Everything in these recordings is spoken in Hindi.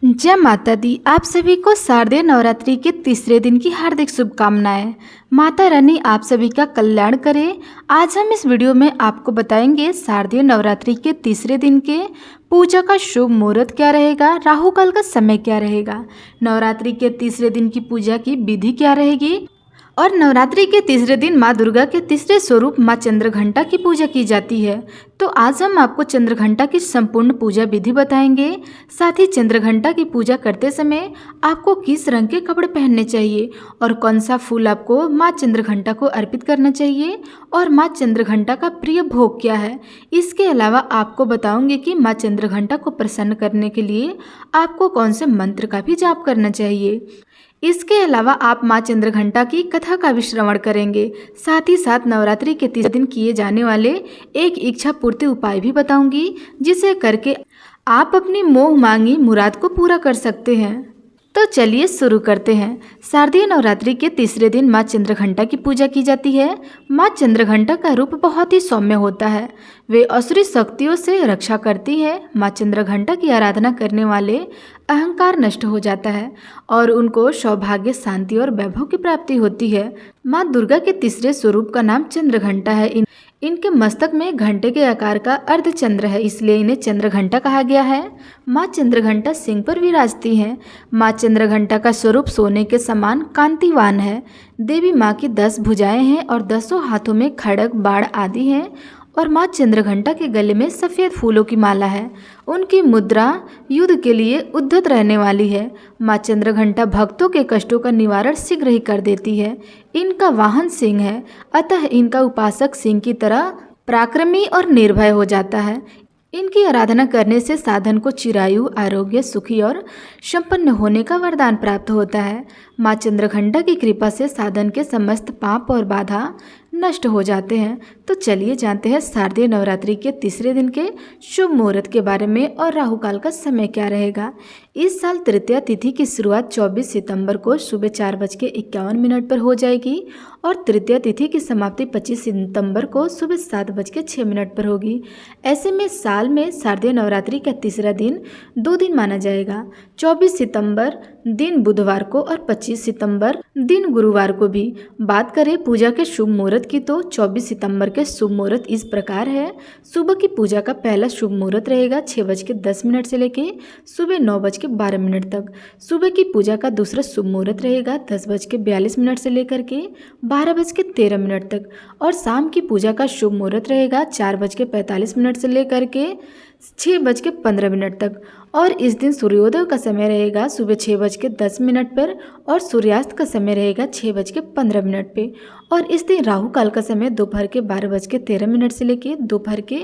जय माता दी। आप सभी को शारदीय नवरात्रि के तीसरे दिन की हार्दिक शुभकामनाएं। माता रानी आप सभी का कल्याण करे। आज हम इस वीडियो में आपको बताएंगे शारदीय नवरात्रि के तीसरे दिन के पूजा का शुभ मुहूर्त क्या रहेगा, राहु काल का समय क्या रहेगा, नवरात्रि के तीसरे दिन की पूजा की विधि क्या रहेगी और नवरात्रि के तीसरे दिन माँ दुर्गा के तीसरे स्वरूप माँ चंद्रघंटा की पूजा की जाती है। तो आज हम आपको चंद्रघंटा की संपूर्ण पूजा विधि बताएंगे। साथ ही चंद्रघंटा की पूजा करते समय आपको किस रंग के कपड़े पहनने चाहिए और कौन सा फूल आपको माँ चंद्रघंटा को अर्पित करना चाहिए और माँ चंद्रघंटा का प्रिय भोग क्या है। इसके अलावा आपको बताऊंगी कि माँ चंद्रघंटा को प्रसन्न करने के लिए आपको कौन से मंत्र का भी जाप करना चाहिए। इसके अलावा आप माँ चंद्रघंटा की कथा का भी श्रवण करेंगे। साथ ही साथ नवरात्रि के तीसरे दिन किए जाने वाले एक इच्छा पूर्ति उपाय भी बताऊंगी, जिसे करके आप अपनी मोह मांगी मुराद को पूरा कर सकते हैं। तो चलिए शुरू करते हैं। शारदीय नवरात्रि के तीसरे दिन माँ चंद्रघंटा की पूजा की जाती है। माँ चंद्रघंटा का रूप बहुत ही सौम्य होता है। वे असुरी शक्तियों से रक्षा करती है। माँ चंद्रघंटा की आराधना करने वाले अहंकार नष्ट हो जाता है और उनको सौभाग्य, शांति और वैभव की प्राप्ति होती है। माँ दुर्गा के तीसरे स्वरूप का नाम चंद्रघंटा है। इनके मस्तक में घंटे के आकार का अर्धचंद्र है, इसलिए इन्हें चंद्रघंटा कहा गया है। माँ चंद्रघंटा सिंह पर विराजती हैं। माँ चंद्रघंटा का स्वरूप सोने के समान कांतिवान है। देवी माँ की 10 भुजाएं हैं और 10 हाथों में खड्ग, बाण आदि हैं और माँ चंद्रघंटा के गले में सफ़ेद फूलों की माला है। उनकी मुद्रा युद्ध के लिए उद्धत रहने वाली है। माँ चंद्रघंटा भक्तों के कष्टों का निवारण शीघ्र ही कर देती है। इनका वाहन सिंह है, अतः इनका उपासक सिंह की तरह पराक्रमी और निर्भय हो जाता है। इनकी आराधना करने से साधन को चिरायु, आरोग्य, सुखी और संपन्न होने का वरदान प्राप्त होता है। माँ चंद्रघंटा की कृपा से साधन के समस्त पाप और बाधा नष्ट हो जाते हैं। तो चलिए जानते हैं शारदीय नवरात्रि के तीसरे दिन के शुभ मुहूर्त के बारे में और राहु काल का समय क्या रहेगा। इस साल तृतीया तिथि की शुरुआत 24 सितंबर को सुबह 4:51 पर हो जाएगी और तृतीया तिथि की समाप्ति 25 सितंबर को सुबह 7:06 पर होगी। ऐसे में साल में शारदीय नवरात्रि का तीसरा दिन 2 दिन माना जाएगा, 24 सितंबर दिन बुधवार को और 25 सितंबर दिन गुरुवार को भी। बात करें पूजा के शुभ मुहूर्त की तो 24 सितंबर के शुभ मुहूर्त इस प्रकार है। सुबह की पूजा का पहला शुभ मुहूर्त रहेगा 6:10 से लेके सुबह 9:12 तक। सुबह की पूजा का दूसरा शुभ मुहूर्त रहेगा 10:42 से लेकर के 12:13 तक और शाम की पूजा का शुभ मुहूर्त रहेगा 4:45 से लेकर के 6:15 तक और इस दिन सूर्योदय का समय रहेगा सुबह 6:10 पर और सूर्यास्त का समय रहेगा 6:15 पे और इस दिन राहु काल का समय दोपहर के 12:13 से लेकर दोपहर के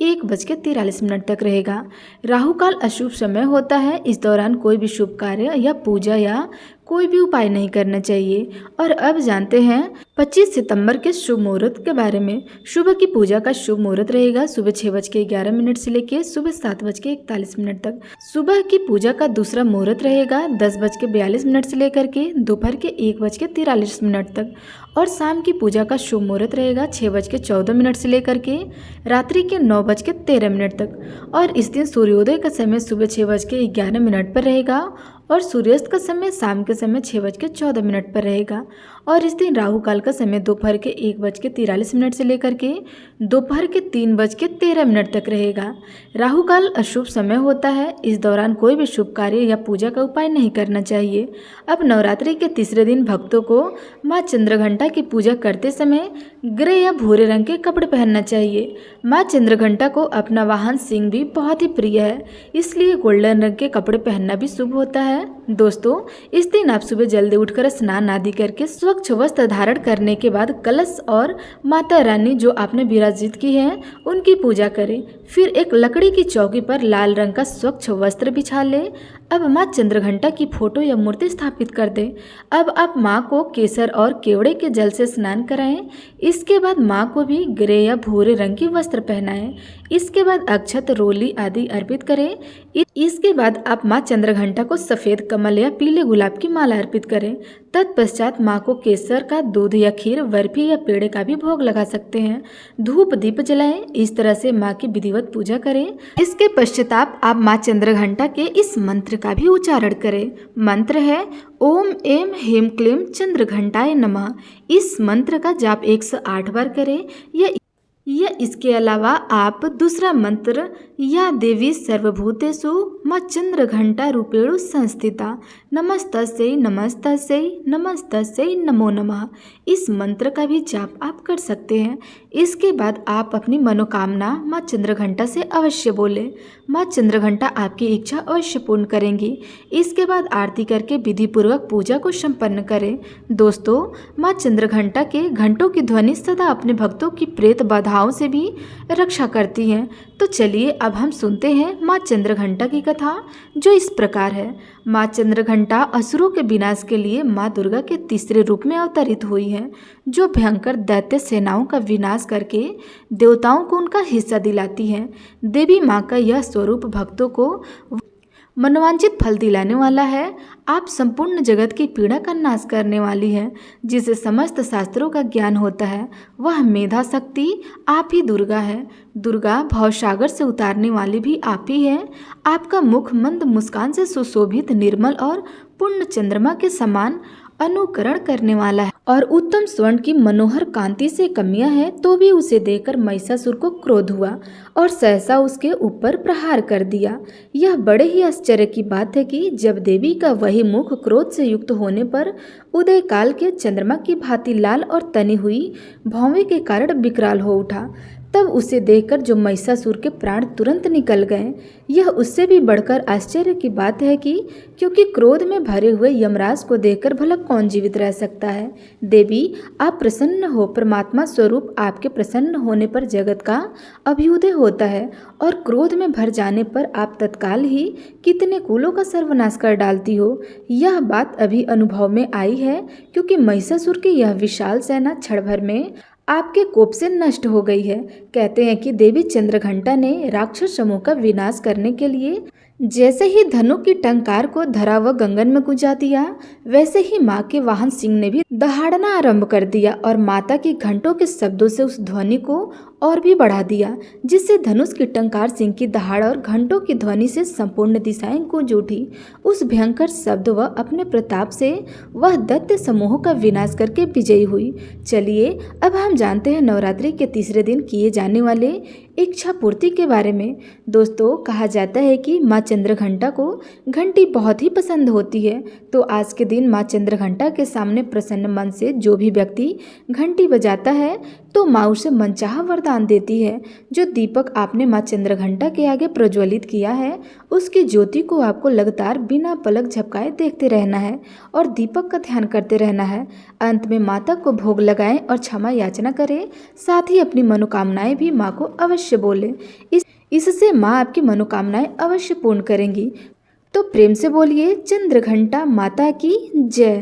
1:43 तक रहेगा। राहु काल अशुभ समय होता है। इस दौरान कोई भी शुभ कार्य या पूजा या कोई भी उपाय नहीं करना चाहिए। और अब जानते हैं 25 सितंबर के शुभ मुहूर्त के बारे में। सुबह की पूजा का शुभ मुहूर्त रहेगा सुबह 6:11 से लेकर सुबह 7:41 तक। सुबह की पूजा का दूसरा मुहूर्त रहेगा 10:42 से लेकर के दोपहर के 1:43 तक और शाम की पूजा का शुभ मुहूर्त रहेगा 6:14 से लेकर के रात्रि के 9:13 तक और इस दिन सूर्योदय का समय सुबह 6:11 पर रहेगा और सूर्यास्त का समय शाम के समय 6:14 पर रहेगा और इस दिन राहु काल का समय दोपहर के 1:43 से लेकर के दोपहर के 3:13 तक रहेगा। राहु काल अशुभ समय होता है। इस दौरान कोई भी शुभ कार्य या पूजा का उपाय नहीं करना चाहिए। अब नवरात्रि के तीसरे दिन भक्तों को माँ चंद्रघंटा की पूजा करते समय ग्रे या भूरे रंग के कपड़े पहनना चाहिए। माँ चंद्रघंटा को अपना वाहन सिंह भी बहुत ही प्रिय है, इसलिए गोल्डन रंग के कपड़े पहनना भी शुभ होता है। दोस्तों, इस दिन आप सुबह जल्दी उठकर स्नान आदि करके स्वच्छ वस्त्र धारण करने के बाद कलश और माता रानी जो आपने विराजित की हैं उनकी पूजा करें। फिर एक लकड़ी की चौकी पर लाल रंग का स्वच्छ वस्त्र बिछा लें। अब माँ चंद्रघंटा की फोटो या मूर्ति स्थापित कर दें। अब आप माँ को केसर और केवड़े के जल से स्नान कराएं। इसके बाद माँ को भी ग्रे या भूरे रंग की वस्त्र पहनाएं। इसके बाद अक्षत, रोली आदि अर्पित करें। इसके बाद आप माँ चंद्रघंटा को सफेद कमल या पीले गुलाब की माला अर्पित करें। तत्पश्चात माँ को केसर का, दूध या खीर, बर्फी या पेड़े का भी भोग लगा सकते हैं। धूप दीप जलाएं। इस तरह से माँ की विधिवत पूजा करें। इसके पश्चात आप माँ चंद्रघंटा के इस मंत्र का भी उच्चारण करें। मंत्र है ओम ऐं ह्रीं क्लीं चंद्रघंटाय नमः। इस मंत्र का जाप 108 बार करें। या इसके अलावा आप दूसरा मंत्र, या देवी सर्वभूतेषु माँ चंद्रघंटा रूपेण संस्थिता नमस्तस्यै नमस्तस्यै नमस्तस्यै नमो नमः, इस मंत्र का भी जाप आप कर सकते हैं। इसके बाद आप अपनी मनोकामना माँ चंद्रघंटा से अवश्य बोलें। माँ चंद्रघंटा आपकी इच्छा अवश्य पूर्ण करेंगी। इसके बाद आरती करके विधि पूर्वक पूजा को संपन्न करें। दोस्तों, माँ चंद्रघंटा के घंटों की ध्वनि सदा अपने भक्तों की प्रेत बाधाओं से भी रक्षा करती है। तो चलिए अब हम सुनते हैं माँ चंद्रघंटा की कथा, जो इस प्रकार है। माँ चंद्रघंटा असुरों के विनाश के लिए माँ दुर्गा के तीसरे रूप में अवतरित हुई है, जो भयंकर दैत्य सेनाओं का विनाश करके देवताओं को उनका हिस्सा दिलाती है। देवी माँ का यह स्वरूप भक्तों को मनोवांछित फल दिलाने वाला है। आप संपूर्ण जगत की पीड़ा का नाश करने वाली है, जिसे समस्त शास्त्रों का ज्ञान होता है। वह मेधा शक्ति आप ही दुर्गा है। दुर्गा भवसागर से उतारने वाली भी आप ही है। आपका मुख मंद मुस्कान से सुशोभित, निर्मल और पूर्ण चंद्रमा के समान अनुकरण करने वाला है, और उत्तम स्वर्ण की मनोहर कांति से कमियां है, तो भी उसे देखकर महिषासुर को क्रोध हुआ और सहसा उसके ऊपर प्रहार कर दिया। यह बड़े ही आश्चर्य की बात है कि जब देवी का वही मुख क्रोध से युक्त होने पर उदय काल के चंद्रमा की भांति लाल और तनी हुई भौवें के कारण विकराल हो उठा, तब उसे देखकर जो महिषासुर के प्राण तुरंत निकल गए। यह उससे भी बढ़कर आश्चर्य की बात है कि क्योंकि क्रोध में भरे हुए यमराज को देखकर भला कौन जीवित रह सकता है। देवी, आप प्रसन्न हो। परमात्मा स्वरूप आपके प्रसन्न होने पर जगत का अभ्युदय होता है, और क्रोध में भर जाने पर आप तत्काल ही कितने कुलों का सर्वनाश कर डालती हो। यह बात अभी अनुभव में आई है, क्योंकि महिषासुर की यह विशाल सेना क्षण भर में आपके कोप से नष्ट हो गई है। कहते हैं कि देवी चंद्रघंटा ने राक्षस समूह का विनाश करने के लिए जैसे ही धनुष की टंकार को धरा व गगन में गुंजा दिया, वैसे ही माँ के वाहन सिंह ने भी दहाड़ना आरंभ कर दिया और माता की घंटों के शब्दों से उस ध्वनि को और भी बढ़ा दिया, जिससे धनुष की टंकार, सिंह की दहाड़ और घंटों की ध्वनि से संपूर्ण दिशाएं गूंज उठी। उस भयंकर शब्द व अपने प्रताप से वह दैत्य समूह का विनाश करके विजयी हुई। चलिए अब हम जानते हैं नवरात्रि के तीसरे दिन किए जाने वाले इच्छा पूर्ति के बारे में। दोस्तों, कहा जाता है कि माँ चंद्रघंटा को घंटी बहुत ही पसंद होती है, तो आज के दिन माँ चंद्रघंटा के सामने प्रसन्न मन से जो भी व्यक्ति घंटी बजाता है, तो माँ उसे मनचाहा वरदान देती है। जो दीपक आपने माँ चंद्रघंटा के आगे प्रज्वलित किया है, उसकी ज्योति को आपको लगातार बिना पलक झपकाए देखते रहना है और दीपक का ध्यान करते रहना है। अंत में माता को भोग लगाएं और क्षमा याचना करें। साथ ही अपनी मनोकामनाएं भी माँ को अवश्य बोलें। इससे माँ आपकी मनोकामनाएं अवश्य पूर्ण करेंगी। तो प्रेम से बोलिए चंद्रघंटा माता की जय।